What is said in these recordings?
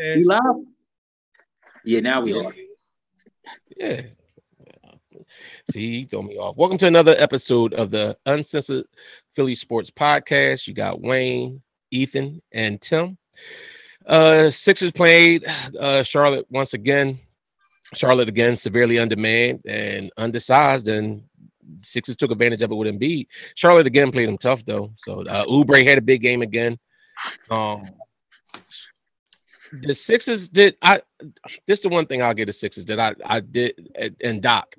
We live? Yeah, now we Yeah. are. Yeah. See, he throw me off. Welcome to another episode of the Uncensored Philly Sports Podcast. You got Wayne, Ethan, and Tim. Sixers played Charlotte once again. Charlotte again severely undermanned and undersized, and Sixers took advantage of it with Embiid. Charlotte again played them tough though. So Oubre had a big game again. Um, the Sixers did. This is the one thing I'll give the Sixers that I did and Doc.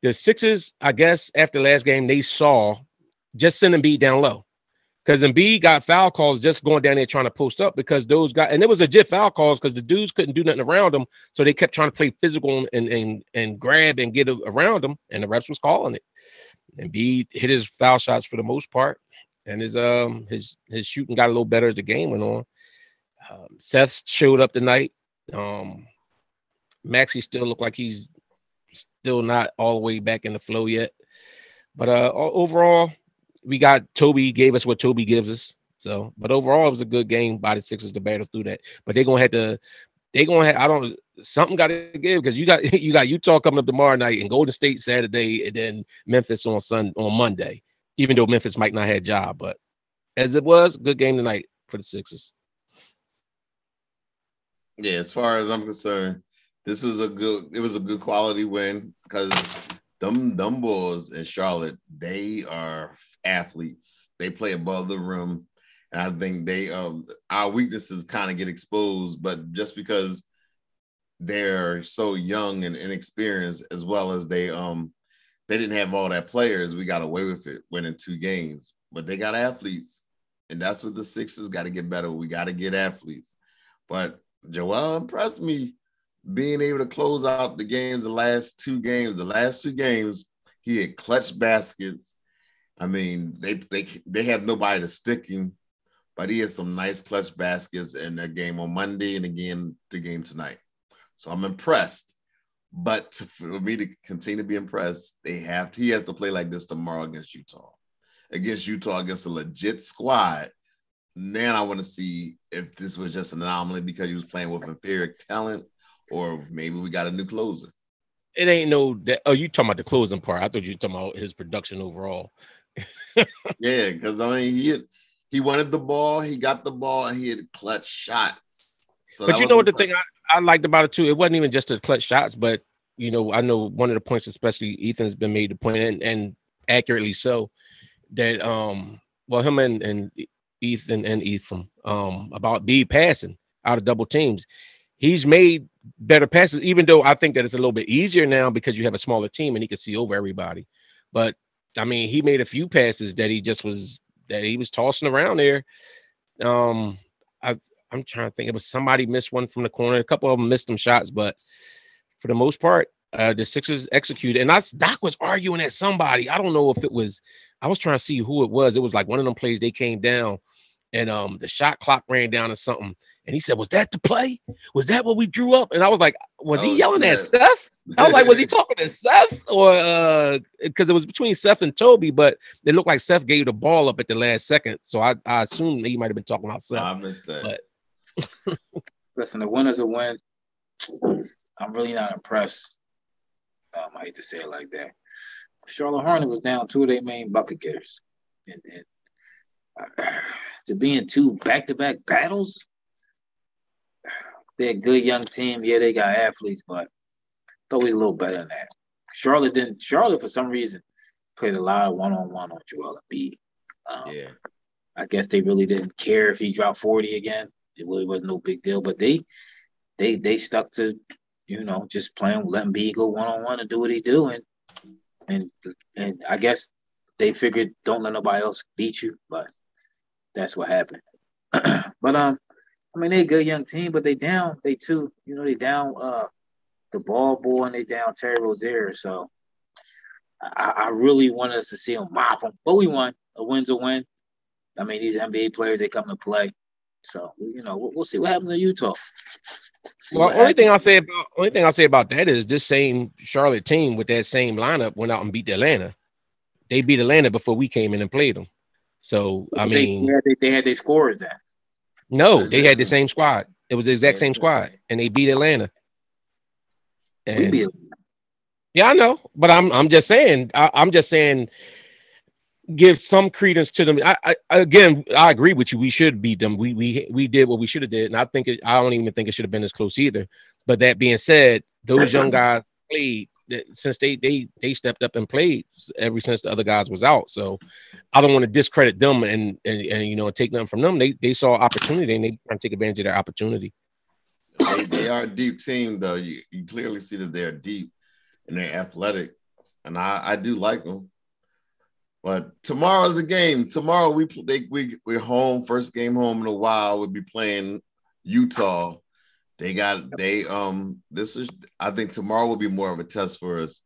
The Sixers, I guess, after last game, they saw just send Embiid down low. Because Embiid got foul calls just going down there trying to post up because those guys, and it was legit foul calls because the dudes couldn't do nothing around them. So they kept trying to play physical and grab and get around them. And the refs was calling it. Embiid hit his foul shots for the most part. And his shooting got a little better as the game went on. Seth showed up tonight. Maxey still looked like he's still not all the way back in the flow yet. But overall, we got Toby gave us what Toby gives us. So, but overall, it was a good game by the Sixers to battle through that. But they're gonna have I don't something got to give because you got Utah coming up tomorrow night and Golden State Saturday and then Memphis on Monday. Even though Memphis might not have a job, but as it was, good game tonight for the Sixers. Yeah, as far as I'm concerned, it was a good quality win because them Bulls in Charlotte, they are athletes. They play above the rim. And I think our weaknesses kind of get exposed, but just because they're so young and inexperienced, as well as they didn't have all that players, we got away with it, winning 2 games. But they got athletes, and that's what the Sixers got to get better. We got to get athletes. But Joel impressed me being able to close out the games, the last two games, he had clutch baskets. I mean, they have nobody to stick him, but he had some nice clutch baskets in that game on Monday and again the game tonight. So I'm impressed. But for me to continue to be impressed, he has to play like this tomorrow against Utah. Against a legit squad. Now I want to see if this was just an anomaly because he was playing with inferior talent, or maybe we got a new closer. It ain't you talking about the closing part. I thought you were talking about his production overall. Yeah, because I mean he wanted the ball, he got the ball, and he had clutch shots. So but you know what the thing I liked about it too, it wasn't even just the clutch shots, but I know one of the points, especially Ethan's been made the point, and accurately so, that him and Ethan and Ephraim about B passing out of double teams. He's made better passes, even though I think that it's a little bit easier now because you have a smaller team and he can see over everybody. But I mean, he made a few passes that he was tossing around there. I'm trying to think. It was somebody missed one from the corner. A couple of them missed some shots, but for the most part, the Sixers executed. And Doc was arguing at somebody. I don't know if it was. I was trying to see who it was. It was like one of them plays. They came down, and the shot clock ran down or something. And he said, "Was that the play? Was that what we drew up?" And I was like, "Was he yelling at Seth?" I was like, "Was he talking to Seth or because it was between Seth and Toby?" But it looked like Seth gave the ball up at the last second, so I assumed he might have been talking about Seth. I missed that. But listen, the win is a win. I'm really not impressed. I hate to say it like that. Charlotte Hornets was down 2 of their main bucket getters, and to be in 2 back-to-back battles. They're a good young team. Yeah, they got athletes, but it's always a little better than that. Charlotte, for some reason, played a lot of one-on-one on Joel Embiid. Yeah. I guess they really didn't care if he dropped 40 again. It really was no big deal. But they stuck to, just playing, letting Embiid go one-on-one and do what he do. And I guess they figured don't let nobody else beat you. But that's what happened. But I mean, they're a good young team, but they down the ball boy and they down Terry Rozier. So I really wanted us to see them mop them, but we won. A win's a win. I mean, these NBA players, they come to play. So, we'll see what happens in Utah. Only thing I'll say about that is this same Charlotte team with that same lineup went out and beat Atlanta. They beat Atlanta before we came in and played them. So, I mean, they had their scorers then. No, they had the same squad. It was the exact same squad, and they beat Atlanta. We And beat yeah, I know, but I'm just saying. I'm just saying. Give some credence to them. Again, I agree with you. We should beat them. We did what we should have did, and I don't even think it should have been as close either. But that being said, those young guys played since they stepped up and played ever since the other guys was out. So I don't want to discredit them and take nothing from them. They saw opportunity and they trying to take advantage of their opportunity. They are a deep team, though. You clearly see that they're deep and they're athletic, and I do like them. But tomorrow's the game. Tomorrow we're home, first game home in a while. We'll be playing Utah. This is, I think tomorrow will be more of a test for us.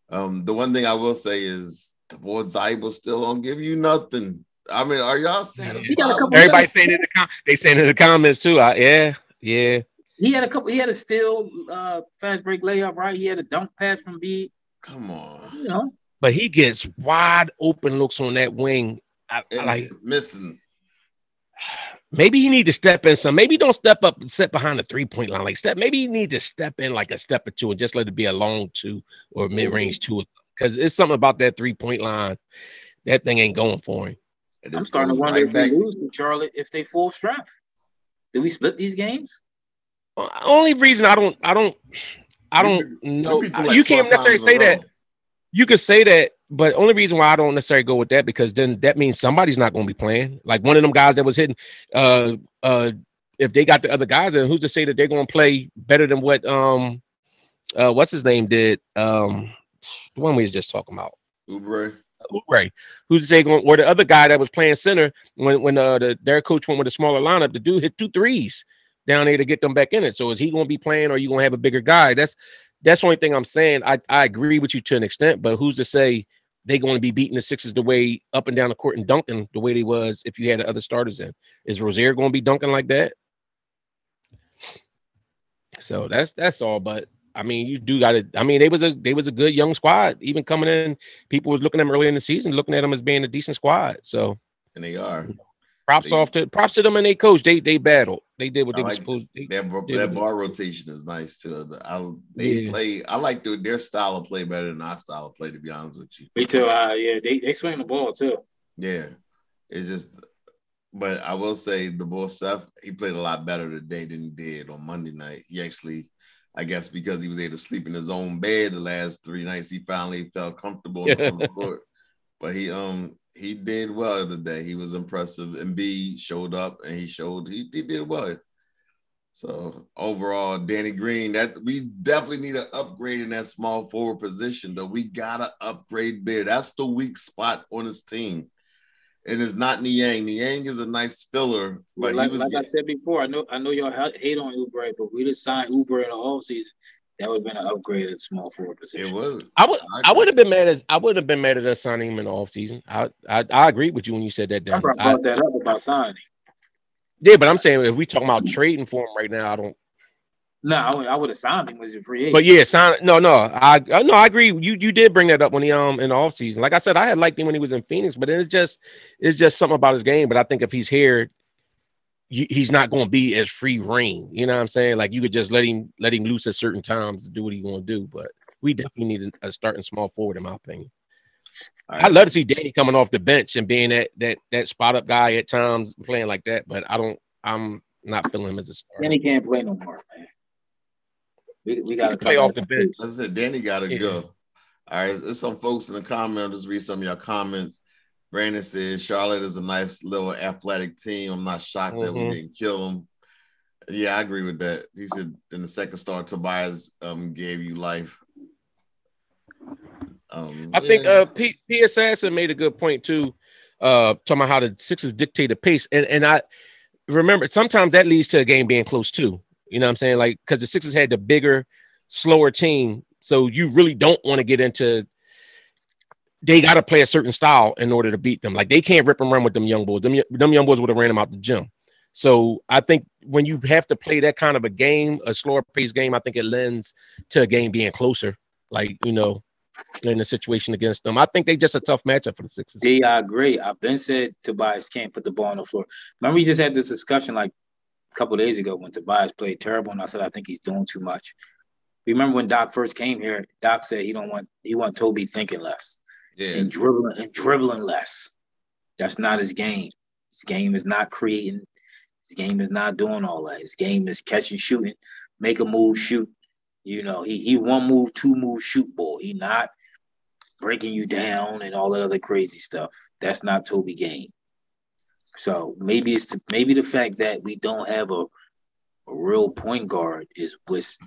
The one thing I will say is the boy Thibault still don't give you nothing. I mean, are y'all satisfied? Everybody saying in the comments too. Yeah. He had a steal, fast break layup, right? He had a dunk pass from Embiid. Come on. But he gets wide open looks on that wing. I like missing. Maybe he need to step in some. Maybe don't step up and sit behind the 3-point line. Maybe he need to step in like a step or two and just let it be a long 2 or mid-range 2. Because it's something about that 3-point line. That thing ain't going for him. I'm starting to wonder if we lose to Charlotte if they full strength. Do we split these games? Only reason I don't know. You can't necessarily say that. You could say that, but only reason why I don't necessarily go with that because then that means somebody's not going to be playing. Like one of them guys that was hitting, if they got the other guys, then who's to say that they're going to play better than what what's his name did? The one we was just talking about, Oubre. Who's to say or the other guy that was playing center when their coach went with a smaller lineup, the dude hit 2 threes down there to get them back in it. So is he going to be playing or are you going to have a bigger guy? That's the only thing I'm saying. I agree with you to an extent, but who's to say they're going to be beating the Sixers the way up and down the court and dunking the way they was if you had the other starters in? Is Rozier going to be dunking like that? So that's all. But I mean, you do got to. I mean, they was a good young squad. Even coming in, people was looking at them early in the season, looking at them as being a decent squad. So and they are. Props to them and they coach. They battled. They did what they were supposed to. That bar rotation is nice too. Play. I like their style of play better than our style of play. To be honest with you. Me too. They swing the ball too. Yeah, it's just. But I will say the boy Seth, he played a lot better today than he did on Monday night. He actually, I guess, because he was able to sleep in his own bed the last 3 nights, he finally felt comfortable on the court. But he did well today. He was impressive. Embiid showed up and he did well. So overall, Danny Green, that we definitely need an upgrade in that small forward position, though. We gotta upgrade there. That's the weak spot on his team. And it's not Niang. Niang is a nice filler. But like I said before, I know y'all hate on Oubre, but we just signed Oubre in the offseason. That would have been an upgrade at small forward position. It was. I would have been mad at us signing him in the offseason. I agree with you when you said that. I brought that up about signing. Yeah, but I'm saying if we talking about trading for him right now, I don't. No, I would have signed him as a free agent. But yeah, I agree. You did bring that up when he in the offseason. Like I said, I had liked him when he was in Phoenix, but it's just something about his game. But I think if he's here, he's not going to be as free reign. You know what I'm saying? Like you could just let him loose at certain times to do what he's going to do. But we definitely need a starting small forward, in my opinion. Right. I'd love to see Danny coming off the bench and being that spot up guy at times, playing like that. But I'm not feeling him as a starter. Danny can't play no more, man. We got to play off the bench. I said Danny got to go. All right, there's some folks in the comments. I'll just read some of your comments. Brandon says Charlotte is a nice little athletic team. I'm not shocked that we didn't kill them. Yeah, I agree with that. He said in the second start, Tobias gave you life. I think P. Assassin made a good point too, talking about how the Sixers dictate the pace. And I remember sometimes that leads to a game being close too. You know what I'm saying? Like, because the Sixers had the bigger, slower team. So you really don't want to get into they got to play a certain style in order to beat them. Like they can't rip and run with them young boys. Them young boys would have ran them out the gym. So I think when you have to play that kind of a game, a slower paced game, I think it lends to a game being closer. Like, you know, in the situation against them. I think they just a tough matchup for the Sixers. They are great. I've been said Tobias can't put the ball on the floor. Remember we just had this discussion like a couple of days ago when Tobias played terrible, and I said I think he's doing too much. Remember when Doc first came here? Doc said he want Toby thinking less, and dribbling less. That's not his game. His game is not creating. His game is not doing all that. His game is catching, shooting, make a move, shoot. You know, he one move, two move, shoot ball. He not breaking you down and all that other crazy stuff. That's not Toby game. So maybe the fact that we don't have a real point guard is what's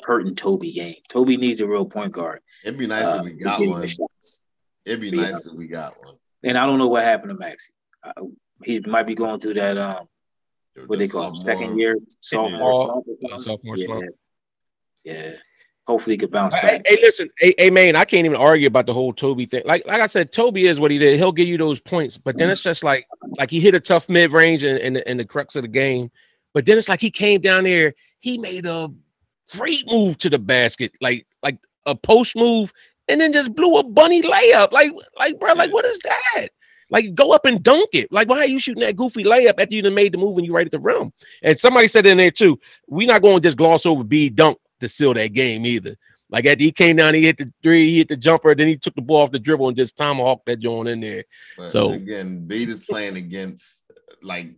hurting Toby game. Toby needs a real point guard. It'd be nice if we got one. It'd be nice if we got one. And I don't know what happened to Maxey. He might be going through that what they call it, second year sophomore slump. Yeah. Hopefully he could bounce back. Hey, listen, hey, man, I can't even argue about the whole Toby thing. Like I said, Toby is what he did. He'll give you those points, but then it's just like he hit a tough mid range in the crux of the game. But then it's like he came down there, he made a great move to the basket, like a post move, and then just blew a bunny layup. Like, bro, like what is that? Like, go up and dunk it. Like, why are you shooting that goofy layup after you done made the move and you right at the rim? And somebody said in there too, we're not going to just gloss over B dunk to seal that game either. Like after he came down, he hit the three, he hit the jumper, then he took the ball off the dribble and just tomahawked that joint in there. But so again, Bede is playing against like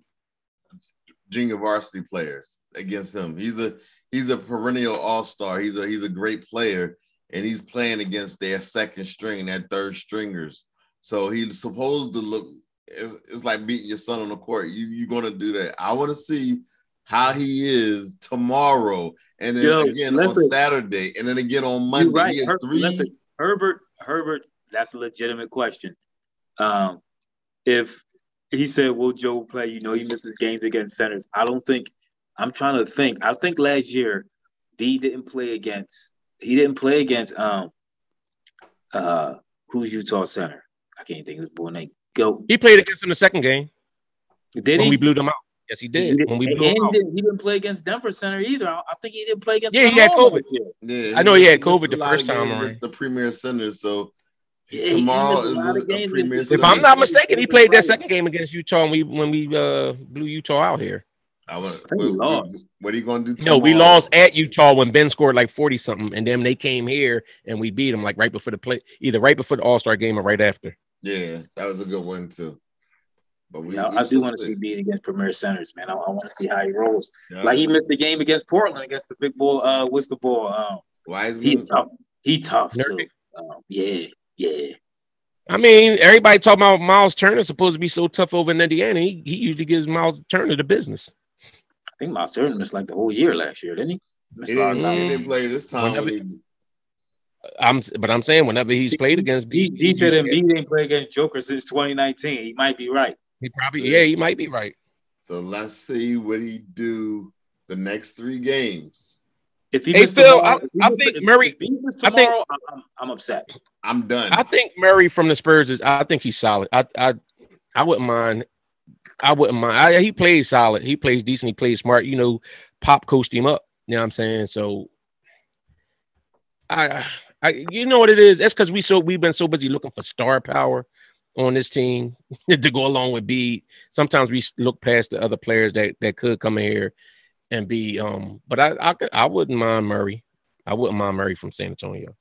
junior varsity players against him. He's a perennial all-star. He's a great player, and he's playing against their second string, their third stringers. So he's supposed to look. It's like beating your son on the court. You're gonna do that. I want to see how he is tomorrow, and then again on Saturday, and then again on Monday. Right. He has three. Herbert, that's a legitimate question. If he said, "Will Joe play?" You know, he misses games against centers. I'm trying to think. I think last year, B didn't play against. He didn't play against who's Utah center? I can't think of his boy name. Go. He played against him the second game. Did when he? we blew them out. Yes, he did. When we blew him out. He didn't play against Denver center either. I think he didn't play against. Yeah, he had COVID. Yeah, I know he had COVID the first time around. The premier center, so yeah, tomorrow is a premier center. If I'm not mistaken, he played that second game against Utah when we blew Utah out here. What are you going to do tomorrow? No, we lost at Utah when Ben scored like 40-something, and then they came here and we beat them like right before the play, either right before the All-Star game or right after. Yeah, that was a good win too. But I do want to see Bede against premier centers, man. I want to see how he rolls. Yeah. Like he missed the game against Portland against the big ball. What's the ball? Wiseman. He tough too. Yeah. I mean, everybody talking about Miles Turner supposed to be so tough over in Indiana. He usually gives Miles Turner the business. I think Miles Turner missed like the whole year last year, didn't he? He didn't play this time. But I'm saying whenever he's played against Bede, he said Embiid didn't play against Joker since 2019. He might be right. He might be right. So let's see what he do the next three games. If he missed tomorrow, I think Murray. I'm upset. I'm done. I think Murray from the Spurs I think he's solid. I wouldn't mind. He plays solid. He plays decent. He plays smart. You know, Pop coached him up. You know what I'm saying? So you know what it is? That's because we've been so busy looking for star power on this team to go along with Bede. Sometimes we look past the other players that could come in here and be. But I wouldn't mind Murray. I wouldn't mind Murray from San Antonio.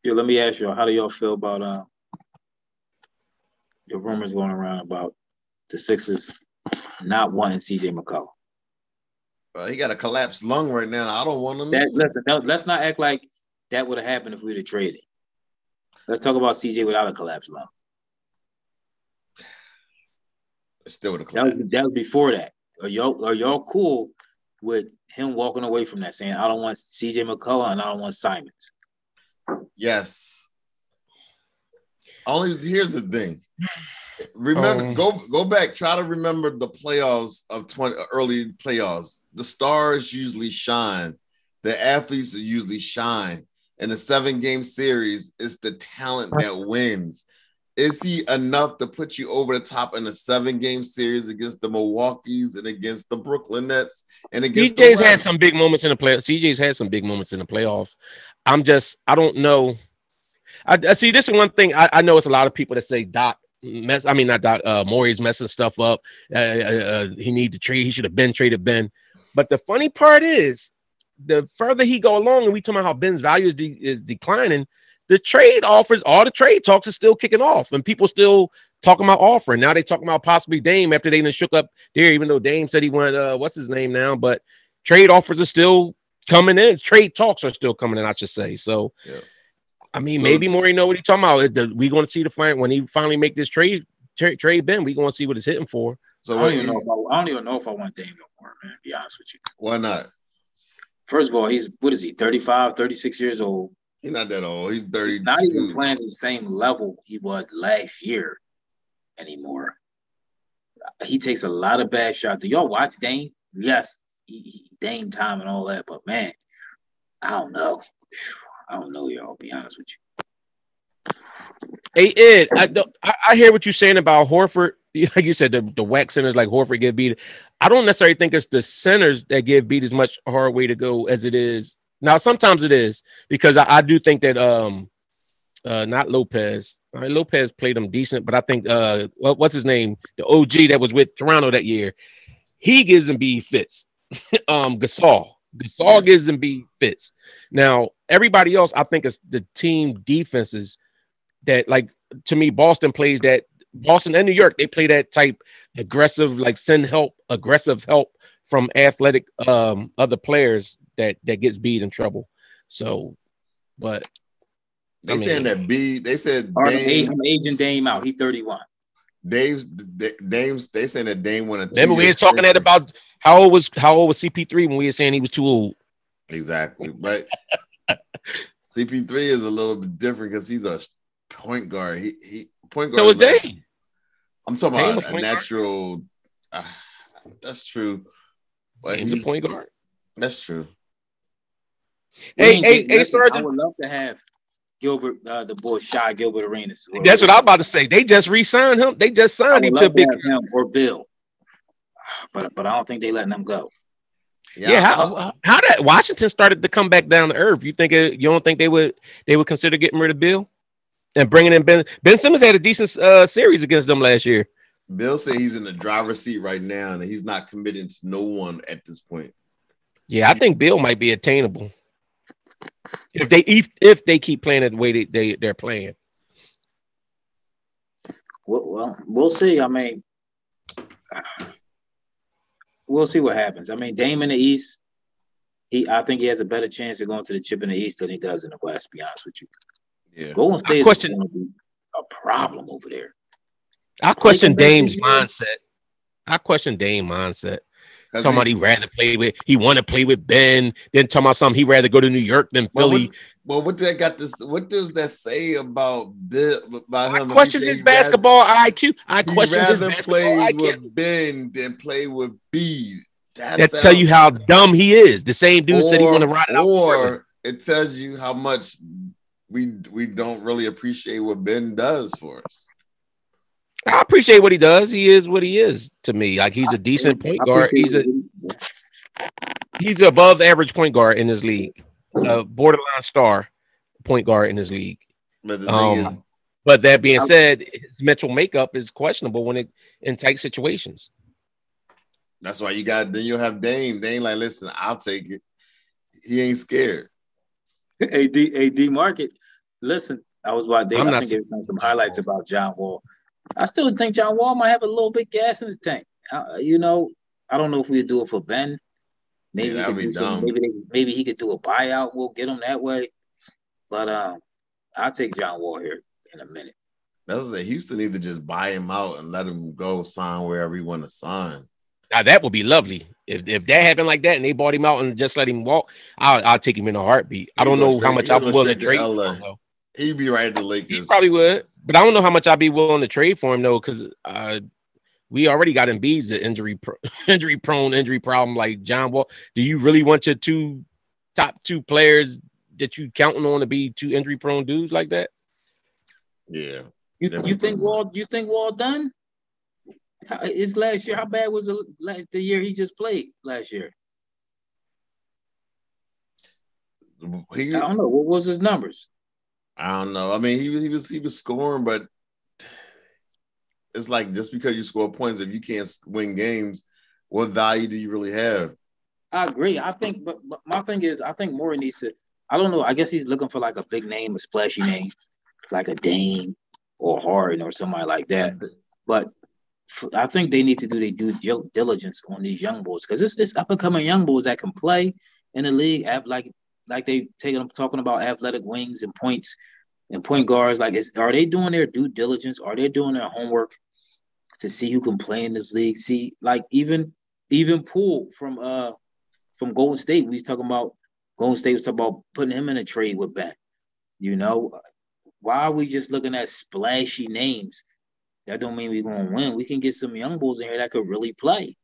Yeah, let me ask you, how do y'all feel about the rumors going around about the Sixers not wanting CJ McCollum? He got a collapsed lung right now. I don't want him. Listen, let's not act like that would have happened if we would have traded. Let's talk about CJ without a collapsed lung. It's still with a collapse. That was before that. Are y'all cool with him walking away from that, saying I don't want CJ McCollum and I don't want Simons? Yes. Here's the thing. Remember, go back. Try to remember the playoffs of early playoffs. The stars usually shine. The athletes usually shine. In a 7-game series, it's the talent that wins. Is he enough to put you over the top in a 7-game series against the Milwaukee's and against the Brooklyn Nets and against CJ's had some big moments in the playoffs. CJ's had some big moments in the playoffs. I don't know. I see. This is one thing I know. It's a lot of people that say Doc I mean, not Doc. Morey's messing stuff up. He need to trade. He should have been traded Ben. But the funny part is, the further he go along, and we talking about how Ben's value is declining, the trade offers, all the trade talks is still kicking off, and people still talking about offering. Now they talking about possibly Dame after they done shook up there, even though Dame said he wanted what's his name now, but trade offers are still coming in. Trade talks are still coming in, I should say. So, yeah. I mean, maybe Morey know what he's talking about. We going to see the fight when he finally make this trade Ben. We going to see what it's hitting for. So I don't even know if I want Dame no more, man. To be honest with you. Why not? First of all, he's 35, 36 years old. He's not that old. He's 32. Not even playing the same level he was last year anymore. He takes a lot of bad shots. Do y'all watch Dame? Yes, he Dame time and all that, but man, I don't know. Y'all. Be honest with you. Hey Ed, I hear what you're saying about Horford. Like you said, the whack centers like Horford get beat. I don't necessarily think it's the centers that get beat as much a hard way to go as it is. Now, sometimes it is because I do think that not Lopez. Lopez played him decent, but I think what's his name? The OG that was with Toronto that year. He gives Embiid fits. Gasol gives Embiid fits. Now, everybody else, I think it's the team defenses that, like, to me, Boston and New York, they play that type aggressive, like aggressive help from athletic other players that gets beat in trouble. So, but they said Dame. I'm aging Dame out. He's 31. They saying that Dame won a 2-year. Remember we were talking that about how old was CP3 when we were saying he was too old. Exactly, but CP3 is a little bit different because he's a point guard. He point guard. So is Dame. I'm talking about a natural. That's true. But he's a point guard. That's true. Hey, Sergeant. I would love to have Gilbert, the boy Shy Gilbert Arenas. That's what I was about to say. They just re-signed him. They just signed him to a big him or Bill. But I don't think they letting them go. Yeah, how that Washington started to come back down to earth. You don't think they would consider getting rid of Bill and bringing in Ben? Ben Simmons had a decent series against them last year. Bill said he's in the driver's seat right now, and he's not committing to no one at this point. Yeah, I think Bill might be attainable if they keep playing it the way they're playing. Well, we'll see. I mean, we'll see what happens. I mean, Dame in the East, I think he has a better chance of going to the chip in the East than he does in the West, to be honest with you. Yeah. Golden State is going to be a problem over there. I question Dame's mindset. Talking about he want to play with Ben, then talking about something he'd rather go to New York than Philly. What does that say about him? I question his basketball IQ. I question his basketball play IQ. With Ben than play with B. That tell you how dumb he is. The same dude said he want to ride it out. Or it tells you how much we don't really appreciate what Ben does for us. I appreciate what he does. He is what he is to me. Like he's a decent point guard. He's above average point guard in his league. Borderline star point guard in his league. But the thing is, but that being said, his mental makeup is questionable when in tight situations. That's why you'll have Dame. Dame like, listen, I'll take it. He ain't scared. AD Market. Listen, I was watching. I think giving some highlights about John Wall. I still think John Wall might have a little bit gas in his tank. I don't know if we would do it for Ben. Maybe he could do something. Maybe he could do a buyout. We'll get him that way. But I'll take John Wall here in a minute. That was Houston need to just buy him out and let him go sign wherever he want to sign. Now that would be lovely. If that happened like that and they bought him out and just let him walk, I'll take him in a heartbeat. I don't know how much I'm willing to trade for him, though. He'd be right at the Lakers. He probably would. But I don't know how much I'd be willing to trade for him, though, because we already got Embiid's an injury problem like John Wall. Do you really want your top two players that you counting on to be two injury prone dudes like that? Yeah. You think Wall done? His last year, how bad was the year he just played last year? I don't know. What was his numbers? I don't know. I mean, he was scoring, but it's like just because you score points, if you can't win games, what value do you really have? I agree. I think, but my thing is, I think Morey needs to. I don't know. I guess he's looking for like a big name, a splashy name, like a Dame or Harden or somebody like that. But I think they need to do their due diligence on these young boys because it's up and coming young boys that can play in the league. Like they talking about athletic wings and points and point guards. Like, are they doing their due diligence? Are they doing their homework to see who can play in this league? See, like even Poole from Golden State, we was talking about Golden State was talking about putting him in a trade with Ben. You know, why are we just looking at splashy names? That don't mean we're gonna win. We can get some young bulls in here that could really play.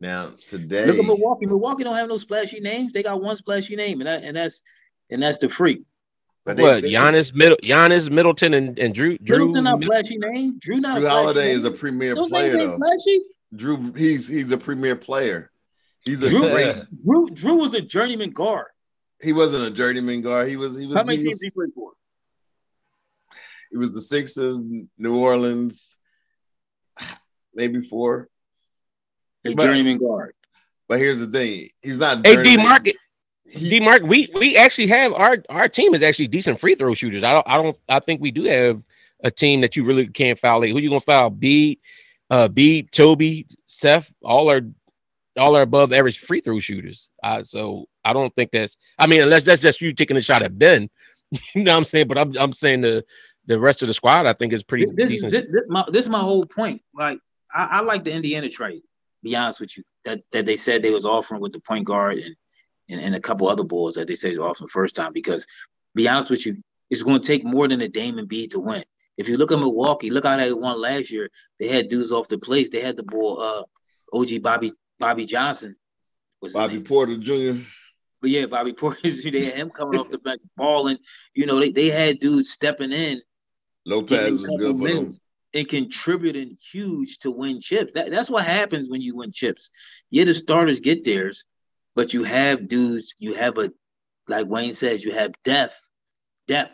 Now today, look at Milwaukee. Milwaukee don't have no splashy names. They got one splashy name, and that's the Freak. But Giannis, Middleton, and Drew. Middleton not a flashy name. Drew not Drew a flashy Holiday name. is a premier Those player names ain't though. flashy. Drew, he's a premier player. He's a Drew was a journeyman guard. He wasn't a journeyman guard. He was. How many teams he played for? It was the Sixers, New Orleans, maybe 4. Journeyman guard. But here's the thing: he's not. Hey, D-Mark, we actually have our team is actually decent free throw shooters. I think we do have a team that you really can't foul. Who you gonna foul? Bede, Toby, Seth, all are above average free throw shooters. So I don't think that's. I mean, unless that's just you taking a shot at Ben, you know what I'm saying. But I'm saying the rest of the squad I think is pretty decent. This is my whole point. Like I like the Indiana trade. Be honest with you, that they said they was offering with the point guard and a couple other balls that they say is offering first time because, be honest with you, it's going to take more than a Dame and Embiid to win. If you look at Milwaukee, look how they won last year. They had dudes off the place. They had the ball, OG Bobby Johnson. Bobby Porter Jr. But yeah, Bobby Porter, they had him coming off the bench, balling. You know, they had dudes stepping in. Lopez was good for them. And contributing huge to win chips. That's what happens when you win chips. Yeah, the starters get theirs, but you have dudes, you have like Wayne says, you have depth, and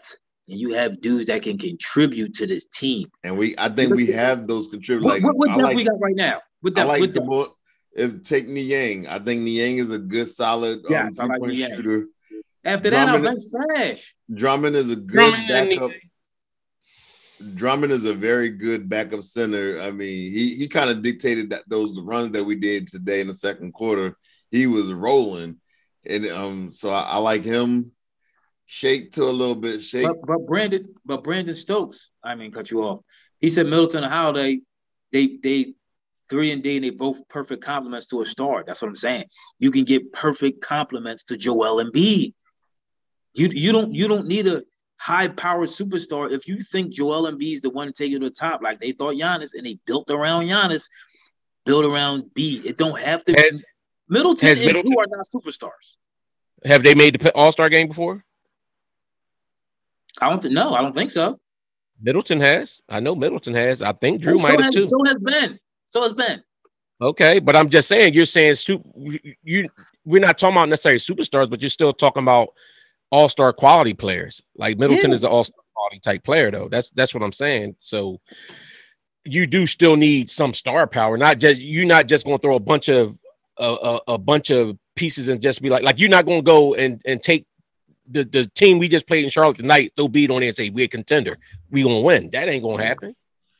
you have dudes that can contribute to this team. And I think we have those contributors. What depth we got right now? If take Niang, I think Niang is a good, solid three-point shooter. After that, our bench trash. Drummond is a good backup. Drummond is a very good backup center. I mean, he kind of dictated those runs that we did today in the second quarter. He was rolling, and so I like him. Shake to a little bit, shake. But Brandon Stokes, I mean, cut you off. He said Middleton and Holiday, they 3 and D, and they both perfect compliments to a star. That's what I'm saying. You can get perfect compliments to Joel Embiid. You don't need a high-powered superstar. If you think Joel Embiid is the one to take you to the top, like they thought Giannis, and they built around Giannis, build around B. It don't have to. Middleton and Drew are not superstars. Have they made the All-Star game before? I don't think so. Middleton has. I know Middleton has. I think Drew might have too. So has Ben. Okay, but I'm just saying. You're saying we're not talking about necessarily superstars, but you're still talking about all-star quality players. Like Middleton is an all-star quality type player, though. That's what I'm saying. So you do still need some star power. You're not just going to throw a bunch of pieces and just be like you're not going to go and take the team we just played in Charlotte tonight, throw Bede on there and say we're a contender, we gonna win. That ain't gonna happen.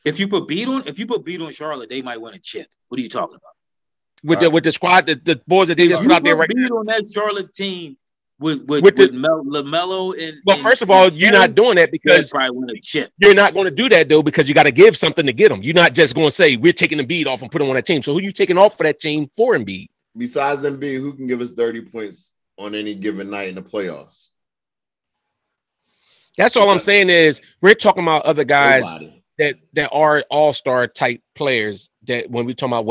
If you put Bede on Charlotte, they might win a chip. What are you talking about? With the squad, the boys that they just put out there right now. On that Charlotte team with LaMelo and first of all, you're not doing that because probably win a chip. You're not going to do that though because you got to give something to get them. You're not just going to say we're taking Embiid off and put him on that team. So who you taking off for that team for Embiid? Besides Embiid, who can give us 30 points on any given night in the playoffs? That's all I'm saying is we're talking about other guys that are all-star type players that when we talking about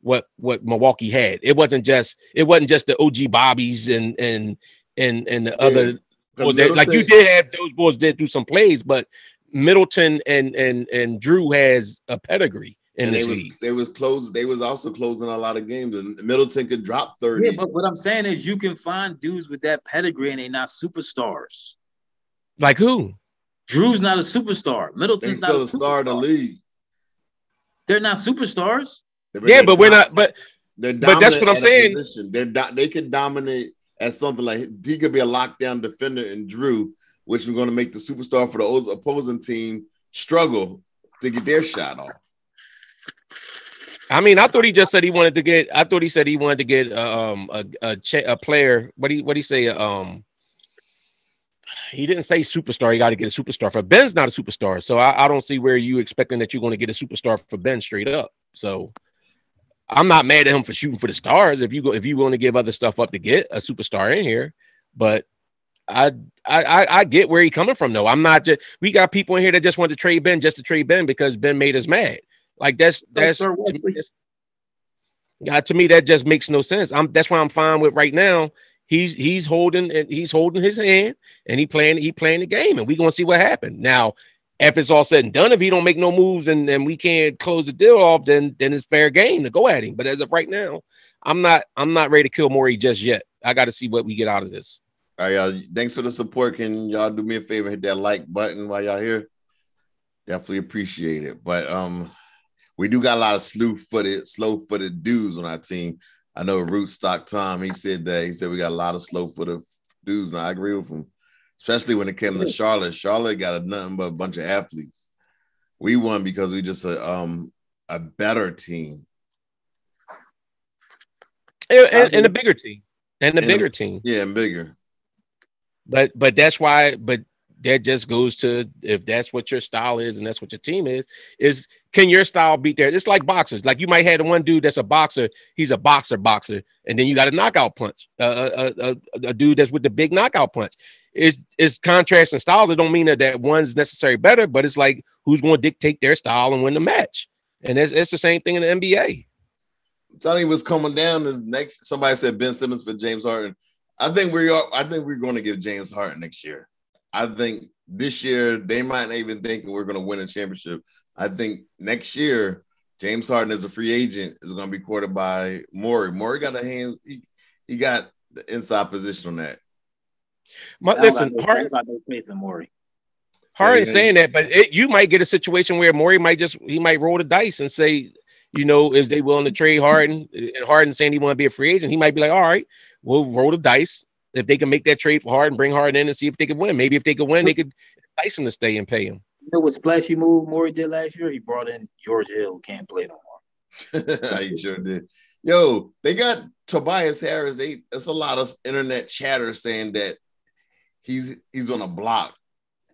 what Milwaukee had. It wasn't just the OG Bobbies and the other boys like you did have those boys did do some plays, but Middleton and Drew has a pedigree in this league. They was also closing a lot of games, and Middleton could drop 30. Yeah, but what I'm saying is you can find dudes with that pedigree and they're not superstars. Like who? Drew's not a superstar. Middleton's not a star of the league. They're not superstars. Yeah, but we're not. But that's what I'm saying. They could dominate at something like he could be a lockdown defender in Drew, which we're going to make the superstar for the opposing team struggle to get their shot off. I mean, I thought he just said he wanted to get. I thought he said he wanted to get a player. What he say? He didn't say superstar. He got to get a superstar. For Ben's not a superstar, so I don't see where you expecting that you're going to get a superstar for Ben straight up. So I'm not mad at him for shooting for the stars. If you want to give other stuff up to get a superstar in here, but I get where he's coming from though. I'm not just. We got people in here that just want to trade Ben just to trade Ben because Ben made us mad. Like that's to me that just makes no sense. That's why I'm fine with right now. He's holding his hand and he playing the game and we're gonna see what happens. Now, if it's all said and done, if he don't make no moves and we can't close the deal off, then it's fair game to go at him. But as of right now, I'm not ready to kill Morey just yet. I got to see what we get out of this. All right, y'all. Thanks for the support. Can y'all do me a favor, hit that like button while y'all here? Definitely appreciate it. But we do got a lot of slow-footed dudes on our team. I know Rootstock Tom, he said we got a lot of slow-footed dudes, and I agree with him, especially when it came to Charlotte. Charlotte got nothing but a bunch of athletes. We won because we just a better team. And a bigger team. And a bigger team. Yeah, and bigger. But that's why, but that just goes to if that's what your style is and that's what your team is can your style beat there? It's like boxers. Like you might have the one dude that's a boxer, he's a boxer, and then you got a knockout punch, a dude that's with the big knockout punch. It's contrast and styles. It don't mean that one's necessarily better, but it's like who's going to dictate their style and win the match. And it's the same thing in the NBA. I'm telling you what's coming down is next. Somebody said Ben Simmons for James Harden. I think we're going to give James Harden next year. I think this year they might not even think we're going to win a championship. I think next year James Harden as a free agent is going to be courted by Morey. Morey got a hand. He got the inside position on that. Listen, Harden's saying that, but you might get a situation where Morey might roll the dice and say, is they willing to trade Harden? And Harden saying he want to be a free agent, he might be like, all right, we'll roll the dice. If they can make that trade for Harden, bring Harden in and see if they can win. Maybe if they could win, they could entice him to stay and pay him. You know what splashy move Morey did last year? He brought in George Hill, can't play no more. He sure did. Yo, they got Tobias Harris. That's a lot of internet chatter saying that he's on a block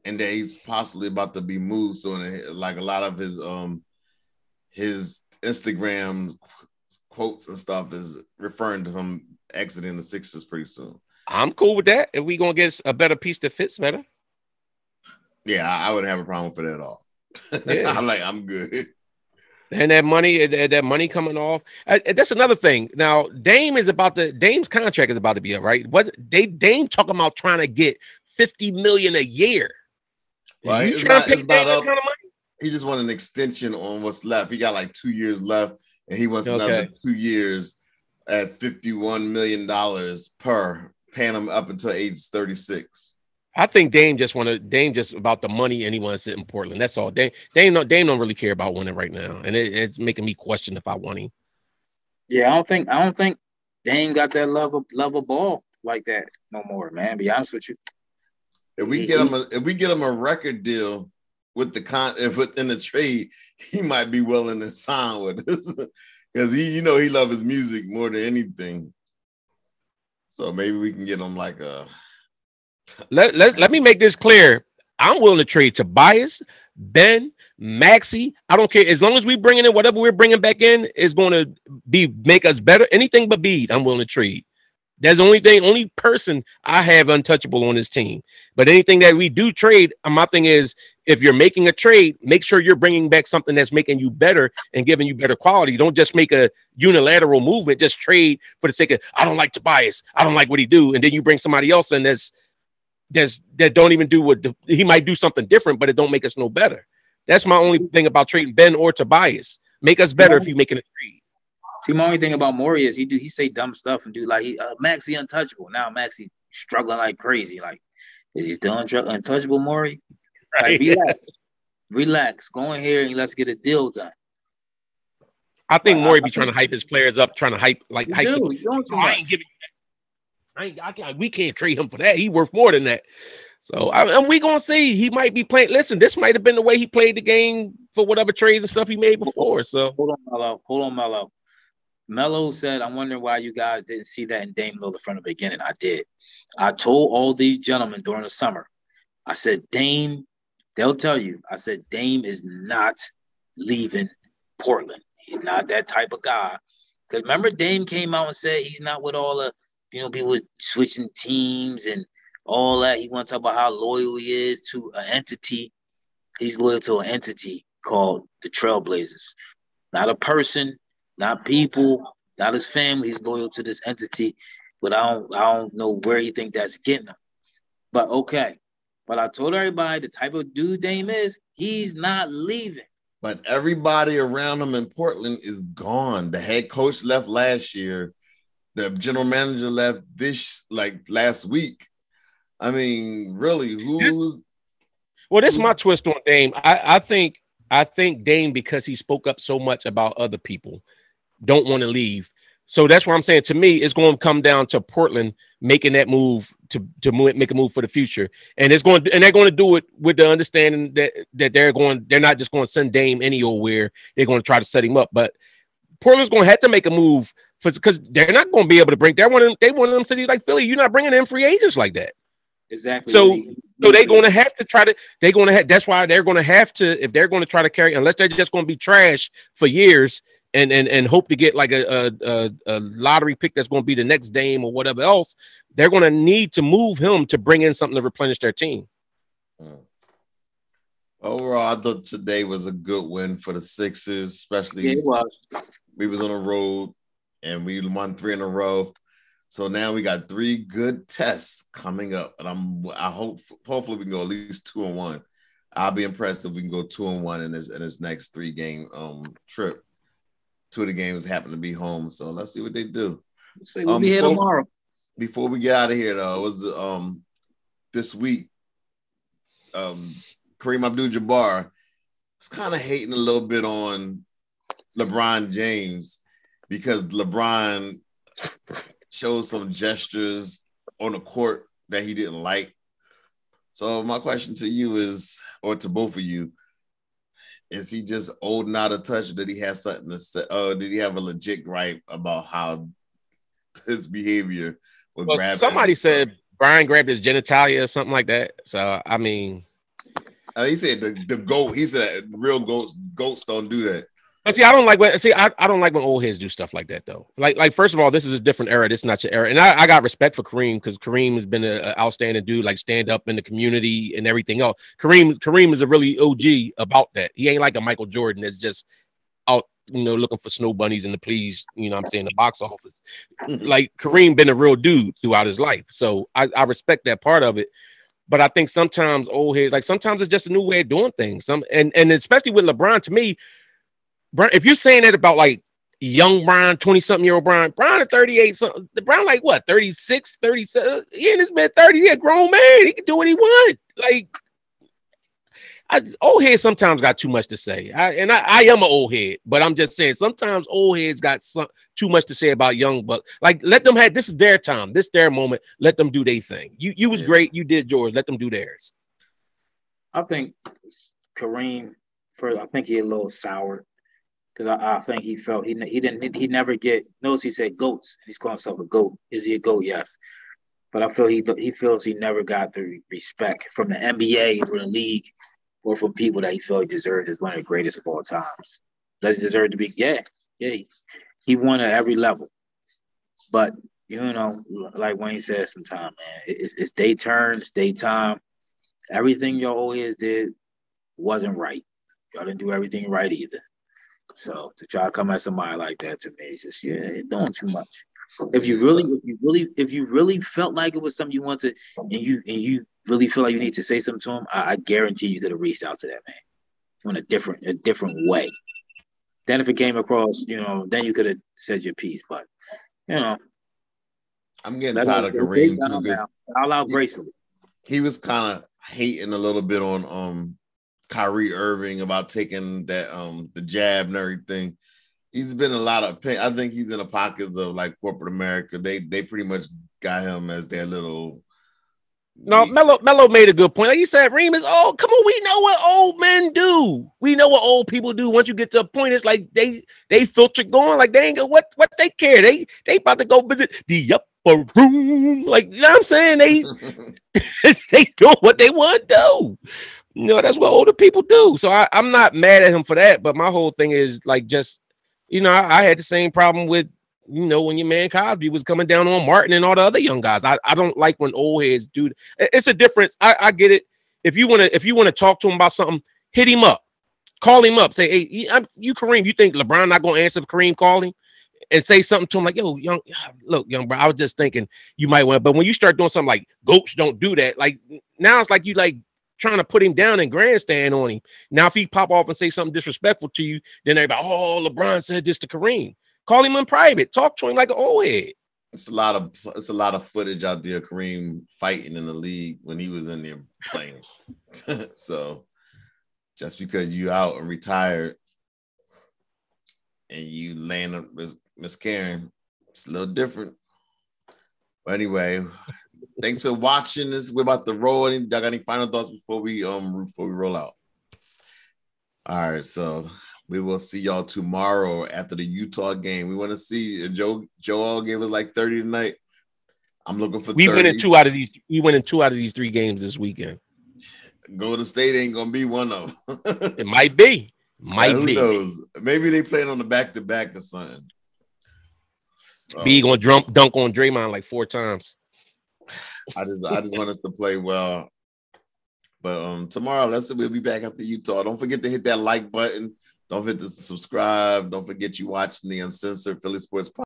and that he's possibly about to be moved. So like a lot of his Instagram quotes and stuff is referring to him exiting the Sixers pretty soon. I'm cool with that. If we gonna get a better piece that fits better. Yeah, I wouldn't have a problem for that at all. Yeah. I'm good. And that money coming off. That's another thing. Now, Dame's contract is about to be up, right? Dame talking about trying to get $50 million a year. Right. You trying to pay Dame that kind of money? He just want an extension on what's left. He got like 2 years left, and he wants another 2 years at $51 million per, paying him up until age 36. I think Dame just about the money and he wants to sit in Portland. That's all. Dame don't really care about winning right now. And it's making me question if I want him. Yeah, I don't think Dame got that love of ball like that no more, man. Be honest with you. If we get him a record deal with within the trade, he might be willing to sign with us. Because he loves his music more than anything. So maybe we can get him like a. Let me make this clear. I'm willing to trade Tobias, Ben, Maxey. I don't care as long as we bring in whatever we're bringing back in is going to make us better. Anything but Bede, I'm willing to trade. That's the only person I have untouchable on this team. But anything that we do trade, my thing is, if you're making a trade, make sure you're bringing back something that's making you better and giving you better quality. Don't just make a unilateral movement. Just trade for the sake of, I don't like Tobias. I don't like what he do. And then you bring somebody else in that don't even do he might do something different, but it don't make us no better. That's my only thing about trading Ben or Tobias. Make us better if you're making a trade. See, my only thing about Morey is he say dumb stuff and do like Maxey untouchable. Now Maxey struggling like crazy. Like, is he still untouchable, Morey? Like, relax. Go in here and let's get a deal done. I think But Morey be trying to hype his players up, trying to hype you hype. do. You're doing too I much. ain't giving. We can't trade him for that. He worth more than that. So and we gonna see. He might be playing. Listen, this might have been the way he played the game for whatever trades and stuff he made before. So hold on, Melo. Hold on, Melo. Melo said, "I'm wondering why you guys didn't see that in Dame Lillard from the beginning." I did. I told all these gentlemen during the summer. I said, Dame. They'll tell you. I said, Dame is not leaving Portland. He's not that type of guy. Because remember, Dame came out and said he's not with all the people switching teams and all that. He want to talk about how loyal he is to an entity. He's loyal to an entity called the Trailblazers. Not a person, not people, not his family. He's loyal to this entity, but I don't know where he think that's getting him. But okay. But I told everybody the type of dude Dame is, he's not leaving. But everybody around him in Portland is gone. The head coach left last year. The general manager left last week. I mean, really, who's? Well, this is my twist on Dame. I think Dame, because he spoke up so much about other people, don't want to leave. So that's what I'm saying. To me, it's going to come down to Portland making that move to make a move for the future, and they're going to do it with the understanding that they're not just going to send Dame anywhere. They're going to try to set him up, but Portland's going to have to make a move because they're not going to be able to bring. They one of them cities like Philly. You're not bringing in free agents like that. Exactly. So they're going to have to try to. They're going to have. That's why they're going to have to. If they're going to try to carry, unless they're just going to be trash for years. And hope to get like a lottery pick that's going to be the next Dame or whatever else, they're going to need to move him to bring in something to replenish their team. Overall, I thought today was a good win for the Sixers, especially it was. We was on the road and we won 3 in a row. So now we got 3 good tests coming up, and hopefully we can go at least 2-1. I'll be impressed if we can go 2-1 in this next 3-game trip. 2 of the games happen to be home, so let's see what they do. We'll be here tomorrow. Before we get out of here, though, it was this week. Kareem Abdul-Jabbar was kind of hating a little bit on LeBron James because LeBron showed some gestures on the court that he didn't like. So my question to you is, or to both of you, is he just old and out of touch? Or did he have something to say? Did he have a legit gripe about how his behavior would grab? Somebody said Brian grabbed his genitalia or something like that. So I mean, he said the goat. He said real goats don't do that. But see, I don't like when old heads do stuff like that though. Like first of all, this is a different era. This is not your era, and I got respect for Kareem because Kareem has been an outstanding dude, like stand up in the community and everything else. Kareem is a really OG about that. He ain't like a Michael Jordan that's just out, looking for snow bunnies and to please, the box office. Like Kareem been a real dude throughout his life, so I respect that part of it. But I think sometimes old heads, like sometimes it's just a new way of doing things. And especially with LeBron, to me. If you're saying that about like young Brian, 20-something-year-old Brian at 38, something, Brian like what, 36, 37, he in his mid-30s, he a grown man, he can do what he want. Like, old heads sometimes got too much to say. I am an old head, but I'm just saying sometimes old heads got too much to say about young, but like let them have, this is their time, this their moment, let them do their thing. You was great, you did yours, let them do theirs. I think Kareem, I think he a little sour. Because I think he felt he never get. Notice he said goats. He's calling himself a goat. Is he a goat? Yes. But I feel he feels he never got the respect from the NBA, from the league, or from people that he felt he deserved as one of the greatest of all times. Does he deserve to be? Yeah. He won at every level. But like Wayne said, sometime, man, it's day turn, it's daytime. Everything y'all always did wasn't right. Y'all didn't do everything right either. So to try to come at somebody like that, to me, it's just you're doing too much. If you really felt like it was something you wanted, and you really feel like you need to say something to him, I guarantee you could have reached out to that man in a different way. Then if it came across, then you could have said your piece. But I'm getting tired of Kareem too. I'll allow gracefully. He was kind of hating a little bit on Kyrie Irving about taking that the jab and everything. he's been a lot of pain. I think he's in the pockets of like corporate America. They pretty much got him as their little. No, Melo made a good point. Like you said, Reem is old. Come on, we know what old men do. We know what old people do. Once you get to a point, it's like they filter going. Like they ain't got what they care. They about to go visit the upper room. Like you know what I'm saying? They do what they want to do. You know, that's what older people do. So I'm not mad at him for that. But my whole thing is like just, you know, I had the same problem with, you know, when your man Cosby was coming down on Martin and all the other young guys. I don't like when old heads do. It's a difference. I get it. If you want to talk to him about something, hit him up, call him up, say, hey, you Kareem, you think LeBron not gonna answer if Kareem call him? And say something to him like, yo, young bro, I was just thinking you might want, but when you start doing something like goats don't do that, like now it's like you like trying to put him down and grandstand on him. Now, if he pop off and say something disrespectful to you, then everybody, oh, LeBron said this to Kareem. Call him in private. Talk to him like an old head. It's a lot of footage out there. Kareem fighting in the league when he was in there playing. So just because you out and retired and you land Miss Karen, it's a little different. But anyway, thanks for watching this. We're about to roll. Y'all got any final thoughts before we roll out? All right, so we will see y'all tomorrow after the Utah game. We want to see Joel gave us like 30 tonight. I'm looking for 30. We win in two out of these 3 games this weekend. Golden State ain't gonna be one of them. It might be. Who knows? Maybe they playing on the back-to-back or something. So, B gonna dunk on Draymond like 4 times. I just want us to play well. But tomorrow, we'll be back after Utah. Don't forget to hit that like button. Don't forget to subscribe. Don't forget you watching the Uncensored Philly Sports Podcast.